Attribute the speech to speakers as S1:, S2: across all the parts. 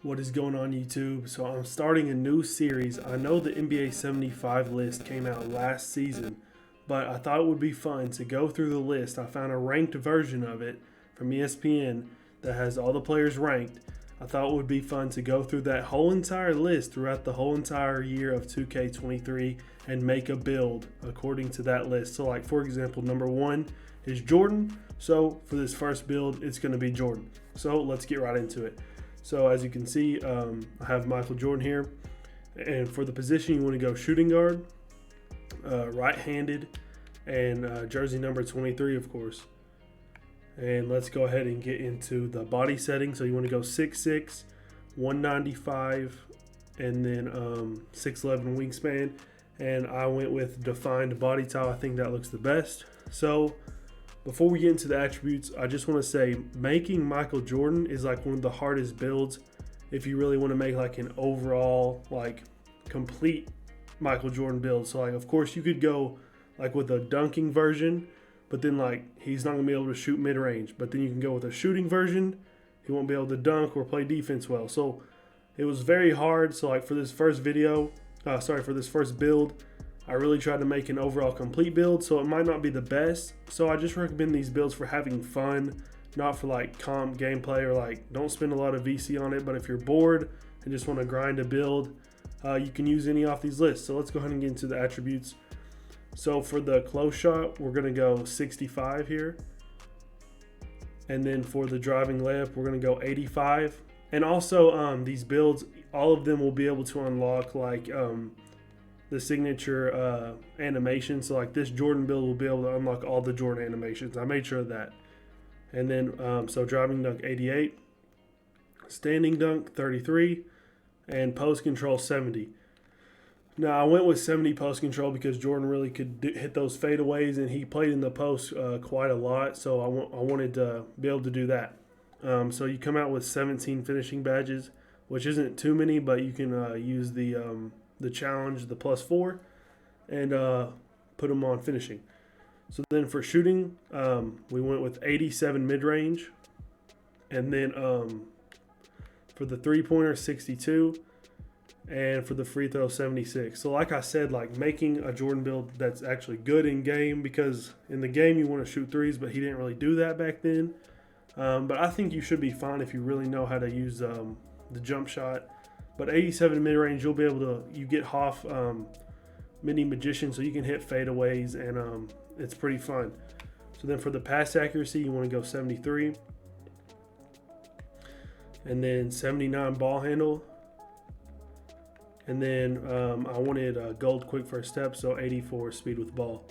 S1: What is going on YouTube? So I'm starting a new series. I know the NBA 75 list came out last season, but I thought it would be fun to go through the list. I found a ranked version of it from ESPN that has all the players ranked. I thought it would be fun to go through that whole entire list throughout the whole entire year of 2K23 and make a build according to that list. So like for example, number 1 is Jordan. So for this first build, it's going to be Jordan. So let's get right into it. So as you can see, I have Michael Jordan here. And for the position, you want to go shooting guard, right-handed, and jersey number 23, of course. And let's go ahead and get into the body setting. So you want to go 6'6", 195, and then 6'11" wingspan. And I went with defined body type. I think that looks the best. So before we get into the attributes, I just want to say making Michael Jordan is like one of the hardest builds if you really want to make like an overall like complete Michael Jordan build. So like of course you could go like with a dunking version, but then like he's not going to be able to shoot mid-range. But then you can go with a shooting version, he won't be able to dunk or play defense well. So it was very hard. So like for this first for this first build, I really tried to make an overall complete build, so it might not be the best. So I just recommend these builds for having fun, not for like comp gameplay or like don't spend a lot of VC on it. But if you're bored and just want to grind a build, you can use any off these lists. So let's go ahead and get into the attributes. So for the close shot, we're going to go 65 here. And then for the driving layup, we're going to go 85. And also these builds, all of them will be able to unlock like the signature animation. So like this Jordan build will be able to unlock all the Jordan animations. I made sure of that. And then so driving dunk 88, standing dunk 33, and post control 70. Now I went with 70 post control because Jordan really could hit those fadeaways, and he played in the post quite a lot. So I wanted to be able to do that. So you come out with 17 finishing badges, which isn't too many, but you can use the challenge, the +4, and put them on finishing. So then for shooting, we went with 87 mid-range. And then for the three-pointer, 62. And for the free throw, 76. So like I said, like making a Jordan build that's actually good in game, because in the game you want to shoot threes, but he didn't really do that back then. But I think you should be fine if you really know how to use the jump shot. But 87 mid-range, you'll be able to, you get Hoff mini magician, so you can hit fadeaways, and it's pretty fun. So then for the pass accuracy, you want to go 73. And then 79 ball handle. And then I wanted gold quick first step, so 84 speed with ball.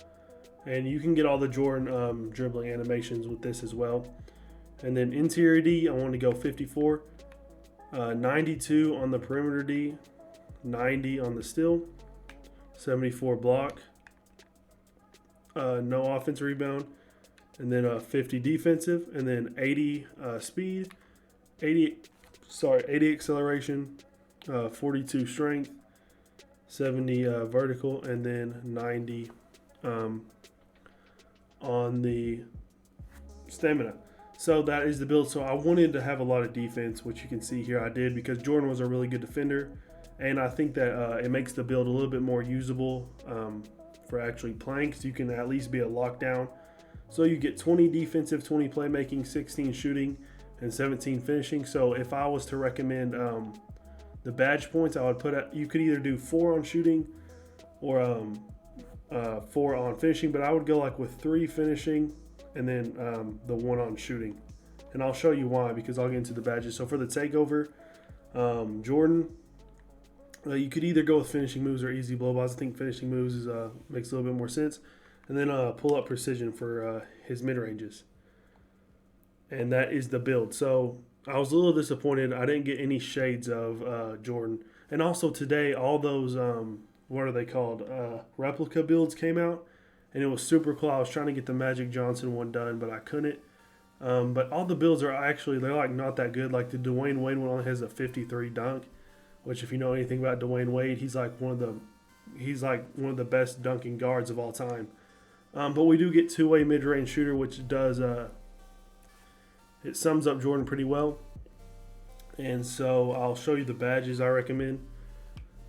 S1: And you can get all the Jordan dribbling animations with this as well. And then interior D, I want to go 54. 92 on the perimeter D, 90 on the steal, 74 block, no offense rebound, and then 50 defensive, and then 80 speed, 80 acceleration, 42 strength, 70 vertical, and then 90 on the stamina. So that is the build. So I wanted to have a lot of defense, which you can see here I did, because Jordan was a really good defender. And I think that it makes the build a little bit more usable for actually playing, because you can at least be a lockdown. So you get 20 defensive, 20 playmaking, 16 shooting, and 17 finishing. So if I was to recommend the badge points, I would put you could either do 4 on shooting or 4 on finishing, but I would go like with 3 finishing and then the 1 on shooting. And I'll show you why, because I'll get into the badges. So for the takeover, Jordan, you could either go with finishing moves or easy blow-bys. I think finishing moves makes a little bit more sense. And then pull-up precision for his mid-ranges. And that is the build. So I was a little disappointed. I didn't get any shades of Jordan. And also today, all those, what are they called? Replica builds came out. And it was super cool. I was trying to get the Magic Johnson one done, but I couldn't. But all the builds are actually, they're like not that good. Like the Dwayne Wade one only has a 53 dunk, which if you know anything about Dwayne Wade, he's like one of the best dunking guards of all time. But we do get two-way mid-range shooter, which does it sums up Jordan pretty well. And so I'll show you the badges I recommend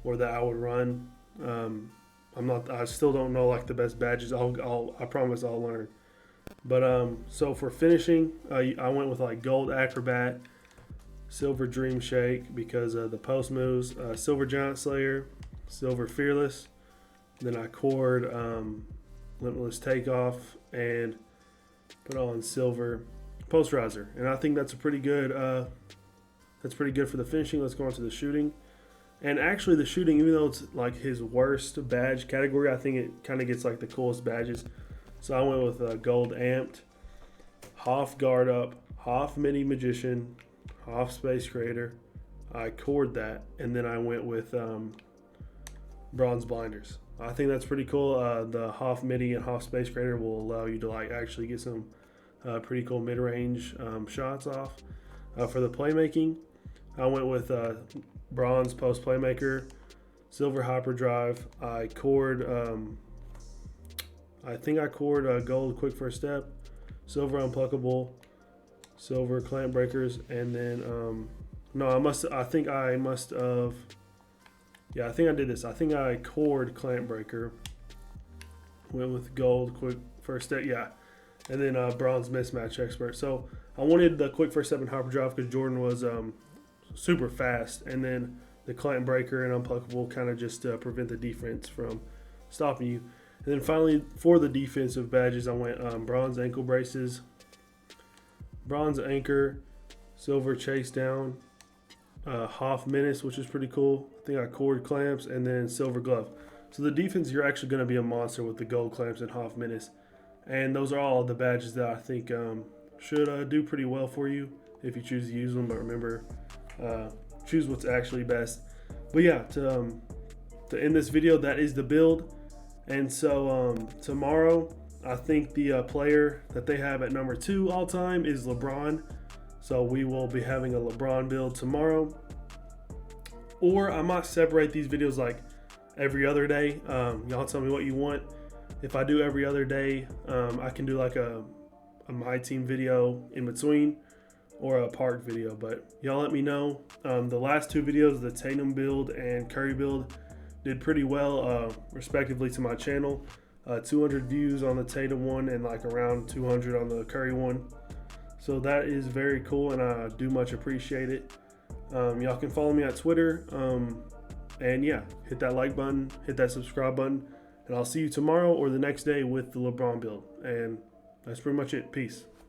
S1: or that I would run. I still don't know like the best badges. I promise I'll learn. But so for finishing, I went with like gold acrobat, silver dream shake because of the post moves, silver giant slayer, silver fearless. Then I cored limitless takeoff and put on silver post riser, and I think that's a pretty good. That's pretty good for the finishing. Let's go on to the shooting. And actually, the shooting, even though it's like his worst badge category, I think it kind of gets like the coolest badges. So I went with gold amped, Hoff guard up, Hoff mini magician, Hoff space creator. I cored that, and then I went with bronze blinders. I think that's pretty cool. The Hoff midi and Hoff space creator will allow you to like actually get some pretty cool mid-range shots off. For the playmaking, I went with bronze post playmaker, silver hyperdrive. I think I cored gold quick first step, silver unpluckable, silver clamp breakers, and then I think I did this. I think I cored clamp breaker, went with gold quick first step, and then bronze mismatch expert. So I wanted the quick first step and hyperdrive because Jordan was super fast, and then the clamp breaker and unpluckable kind of just prevent the defense from stopping you. And then finally, for the defensive badges, I went bronze ankle braces, bronze anchor, silver chase down, Hoff menace, which is pretty cool. I think I cored clamps, and then silver glove. So the defense, you're actually going to be a monster with the gold clamps and Hoff menace. And those are all the badges that I think should do pretty well for you if you choose to use them. But remember, choose what's actually best. But yeah, to end this video, that is the build. And so tomorrow, I think the player that they have at number 2 all time is LeBron. So we will be having a LeBron build tomorrow. Or I might separate these videos like every other day. Y'all tell me what you want. If I do every other day, I can do like a my team video in between or a park video. But y'all let me know. The last 2 videos, the Tatum build and Curry build, did pretty well respectively to my channel. 200 views on the Tatum one and like around 200 on the Curry one. So that is very cool, and I do much appreciate it. Y'all can follow me on Twitter. And yeah, hit that like button, hit that subscribe button, and I'll see you tomorrow or the next day with the LeBron build. And that's pretty much it. Peace.